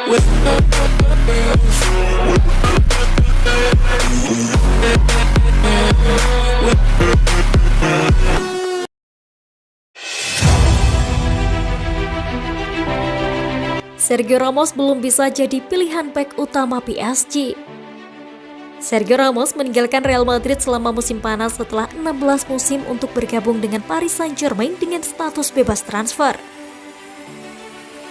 Sergio Ramos belum bisa jadi pilihan bek utama PSG. Sergio Ramos meninggalkan Real Madrid selama musim panas setelah 16 musim untuk bergabung dengan Paris Saint-Germain dengan status bebas transfer.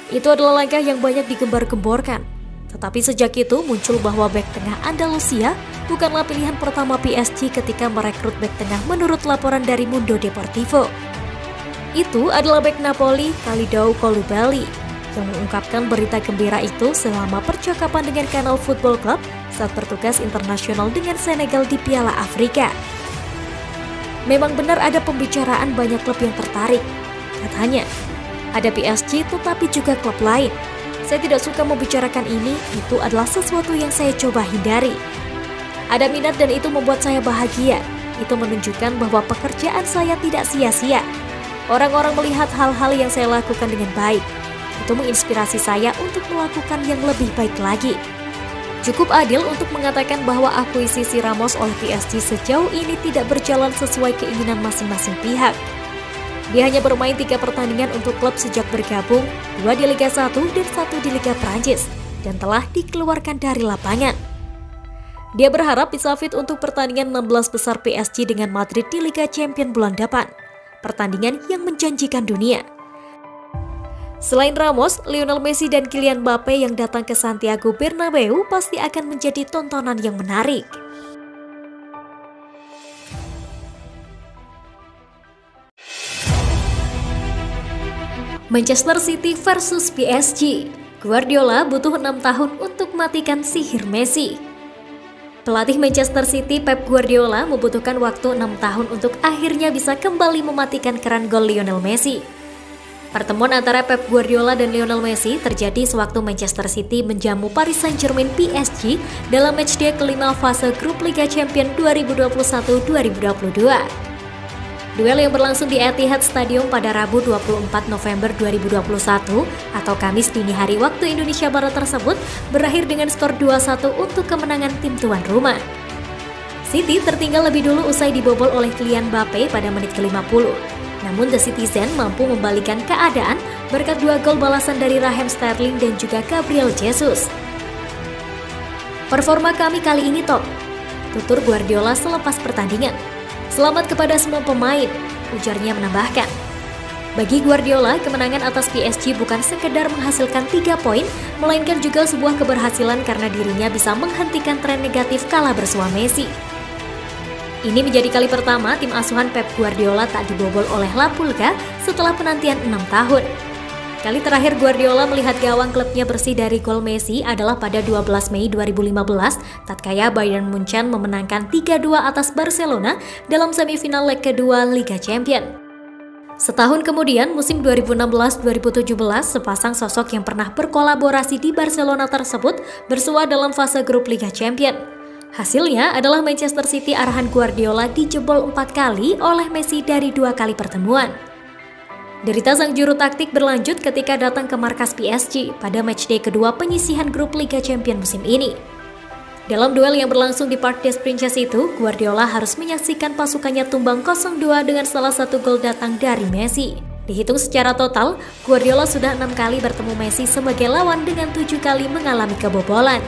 Itu adalah langkah yang banyak digembar-gemborkan. Tetapi sejak itu muncul bahwa bek tengah Andalusia bukanlah pilihan pertama PSG ketika merekrut bek tengah menurut laporan dari Mundo Deportivo. Itu adalah bek Napoli, Kalidou Koulibaly, yang mengungkapkan berita gembira itu selama percakapan dengan Kanal Football Club saat bertugas internasional dengan Senegal di Piala Afrika. Memang benar ada pembicaraan banyak klub yang tertarik. Katanya, ada PSG tetapi juga klub lain. Saya tidak suka membicarakan ini, itu adalah sesuatu yang saya coba hindari. Ada minat dan itu membuat saya bahagia. Itu menunjukkan bahwa pekerjaan saya tidak sia-sia. Orang-orang melihat hal-hal yang saya lakukan dengan baik. Itu menginspirasi saya untuk melakukan yang lebih baik lagi. Cukup adil untuk mengatakan bahwa akuisisi Ramos oleh PSG sejauh ini tidak berjalan sesuai keinginan masing-masing pihak. Dia hanya bermain 3 pertandingan untuk klub sejak bergabung, 2 di Liga 1 dan 1 di Liga Prancis, dan telah dikeluarkan dari lapangan. Dia berharap bisa fit untuk pertandingan 16 besar PSG dengan Madrid di Liga Champions bulan depan, pertandingan yang menjanjikan dunia. Selain Ramos, Lionel Messi dan Kylian Mbappe yang datang ke Santiago Bernabeu pasti akan menjadi tontonan yang menarik. Manchester City versus PSG. Guardiola butuh 6 tahun untuk matikan sihir Messi. Pelatih Manchester City Pep Guardiola membutuhkan waktu 6 tahun untuk akhirnya bisa kembali mematikan keran gol Lionel Messi. Pertemuan antara Pep Guardiola dan Lionel Messi terjadi sewaktu Manchester City menjamu Paris Saint-Germain PSG dalam matchday kelima fase grup Liga Champions 2021-2022. Duel yang berlangsung di Etihad Stadium pada Rabu 24 November 2021 atau Kamis dini hari waktu Indonesia Barat tersebut berakhir dengan skor 2-1 untuk kemenangan tim tuan rumah. City tertinggal lebih dulu usai dibobol oleh Kylian Mbappe pada menit ke-50. Namun The Citizen mampu membalikan keadaan berkat 2 gol balasan dari Raheem Sterling dan juga Gabriel Jesus. Performa kami kali ini top, tutur Guardiola selepas pertandingan. Selamat kepada semua pemain, ujarnya menambahkan. Bagi Guardiola, kemenangan atas PSG bukan sekedar menghasilkan 3 poin, melainkan juga sebuah keberhasilan karena dirinya bisa menghentikan tren negatif kalah bersua Messi. Ini menjadi kali pertama tim asuhan Pep Guardiola tak dibobol oleh La Pulga setelah penantian 6 tahun. Kali terakhir Guardiola melihat gawang klubnya bersih dari gol Messi adalah pada 12 Mei 2015 tatkala Bayern Munchen memenangkan 3-2 atas Barcelona dalam semifinal leg kedua Liga Champions. Setahun kemudian, musim 2016-2017, sepasang sosok yang pernah berkolaborasi di Barcelona tersebut bersua dalam fase grup Liga Champions. Hasilnya adalah Manchester City arahan Guardiola dijebol 4 kali oleh Messi dari 2 kali pertemuan. Derita sang juru taktik berlanjut ketika datang ke markas PSG pada matchday kedua penyisihan grup Liga Champions musim ini. Dalam duel yang berlangsung di Parc des Princes itu, Guardiola harus menyaksikan pasukannya tumbang 0-2 dengan salah satu gol datang dari Messi. Dihitung secara total, Guardiola sudah 6 kali bertemu Messi sebagai lawan dengan 7 kali mengalami kebobolan.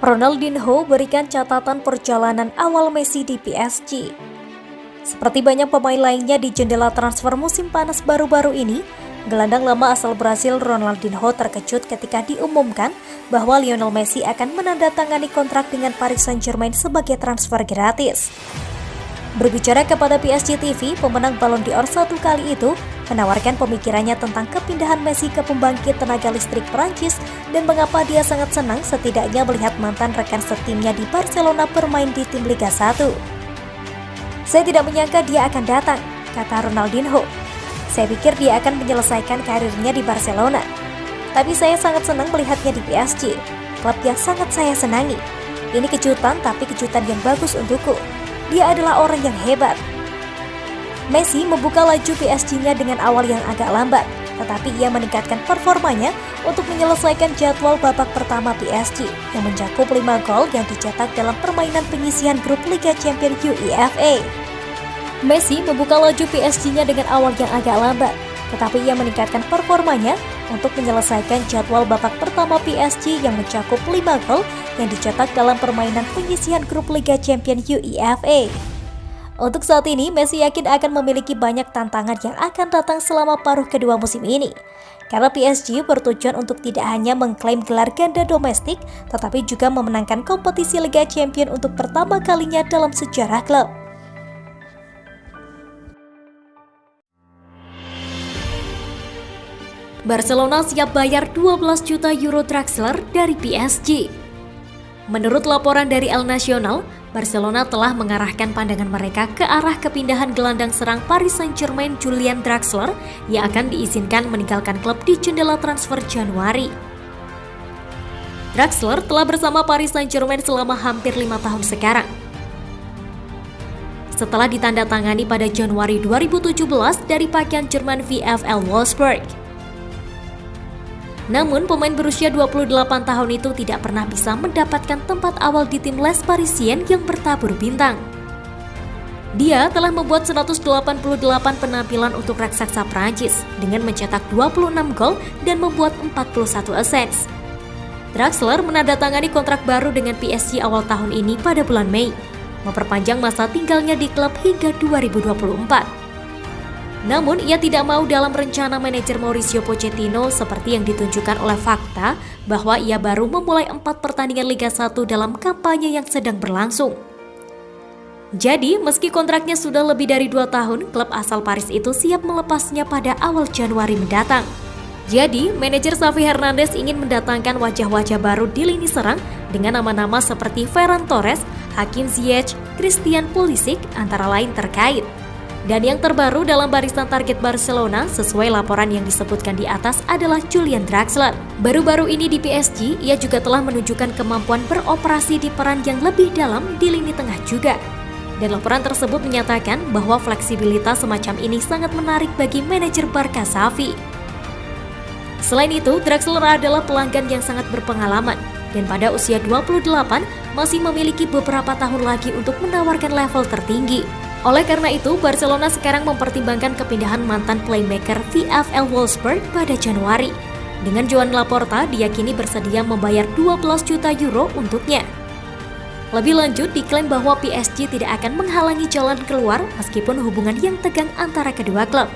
Ronaldinho berikan catatan perjalanan awal Messi di PSG. Seperti banyak pemain lainnya di jendela transfer musim panas baru-baru ini, gelandang lama asal Brasil Ronaldinho terkejut ketika diumumkan bahwa Lionel Messi akan menandatangani kontrak dengan Paris Saint-Germain sebagai transfer gratis. Berbicara kepada PSG TV, pemenang Ballon d'Or 1 kali itu menawarkan pemikirannya tentang kepindahan Messi ke pembangkit tenaga listrik Prancis dan mengapa dia sangat senang setidaknya melihat mantan rekan setimnya di Barcelona bermain di tim Liga 1. Saya tidak menyangka dia akan datang, kata Ronaldinho. Saya pikir dia akan menyelesaikan karirnya di Barcelona. Tapi saya sangat senang melihatnya di PSG, klub yang sangat saya senangi. Ini kejutan, tapi kejutan yang bagus untukku. Dia adalah orang yang hebat. Messi membuka laju PSG-nya dengan awal yang agak lambat, tetapi ia meningkatkan performanya untuk menyelesaikan jadwal babak pertama PSG yang mencakup 5 gol yang dicetak dalam permainan penyisihan grup Liga Champions UEFA. Messi membuka laju PSG-nya dengan awal yang agak lambat, tetapi ia meningkatkan performanya untuk menyelesaikan jadwal babak pertama PSG yang mencakup 5 gol yang dicetak dalam permainan penyisihan grup Liga Champions UEFA. Untuk saat ini, Messi yakin akan memiliki banyak tantangan yang akan datang selama paruh kedua musim ini. Karena PSG bertujuan untuk tidak hanya mengklaim gelar ganda domestik, tetapi juga memenangkan kompetisi Liga Champions untuk pertama kalinya dalam sejarah klub. Barcelona siap bayar 12 juta euro Draxler dari PSG. Menurut laporan dari El Nacional, Barcelona telah mengarahkan pandangan mereka ke arah kepindahan gelandang serang Paris Saint-Germain Julian Draxler yang akan diizinkan meninggalkan klub di jendela transfer Januari. Draxler telah bersama Paris Saint-Germain selama hampir 5 tahun sekarang. Setelah ditandatangani pada Januari 2017 dari pakaian Jerman VfL Wolfsburg. Namun, pemain berusia 28 tahun itu tidak pernah bisa mendapatkan tempat awal di tim Les Parisiens yang bertabur bintang. Dia telah membuat 188 penampilan untuk raksasa Prancis dengan mencetak 26 gol dan membuat 41 assist. Draxler menandatangani kontrak baru dengan PSG awal tahun ini pada bulan Mei, memperpanjang masa tinggalnya di klub hingga 2024. Namun, ia tidak mau dalam rencana manajer Mauricio Pochettino seperti yang ditunjukkan oleh fakta bahwa ia baru memulai 4 pertandingan Liga 1 dalam kampanye yang sedang berlangsung. Jadi, meski kontraknya sudah lebih dari 2 tahun, klub asal Paris itu siap melepasnya pada awal Januari mendatang. Jadi, manajer Xavi Hernandez ingin mendatangkan wajah-wajah baru di lini serang dengan nama-nama seperti Ferran Torres, Hakim Ziyech, Christian Pulisic, antara lain terkait. Dan yang terbaru dalam barisan target Barcelona sesuai laporan yang disebutkan di atas adalah Julian Draxler. Baru-baru ini di PSG, ia juga telah menunjukkan kemampuan beroperasi di peran yang lebih dalam di lini tengah juga. Dan laporan tersebut menyatakan bahwa fleksibilitas semacam ini sangat menarik bagi manajer Barca Xavi. Selain itu, Draxler adalah pelanggan yang sangat berpengalaman dan pada usia 28 masih memiliki beberapa tahun lagi untuk menawarkan level tertinggi. Oleh karena itu, Barcelona sekarang mempertimbangkan kepindahan mantan playmaker VfL Wolfsburg pada Januari. Dengan Joan Laporta diyakini bersedia membayar 12 juta euro untuknya. Lebih lanjut, diklaim bahwa PSG tidak akan menghalangi jalan keluar meskipun hubungan yang tegang antara kedua klub.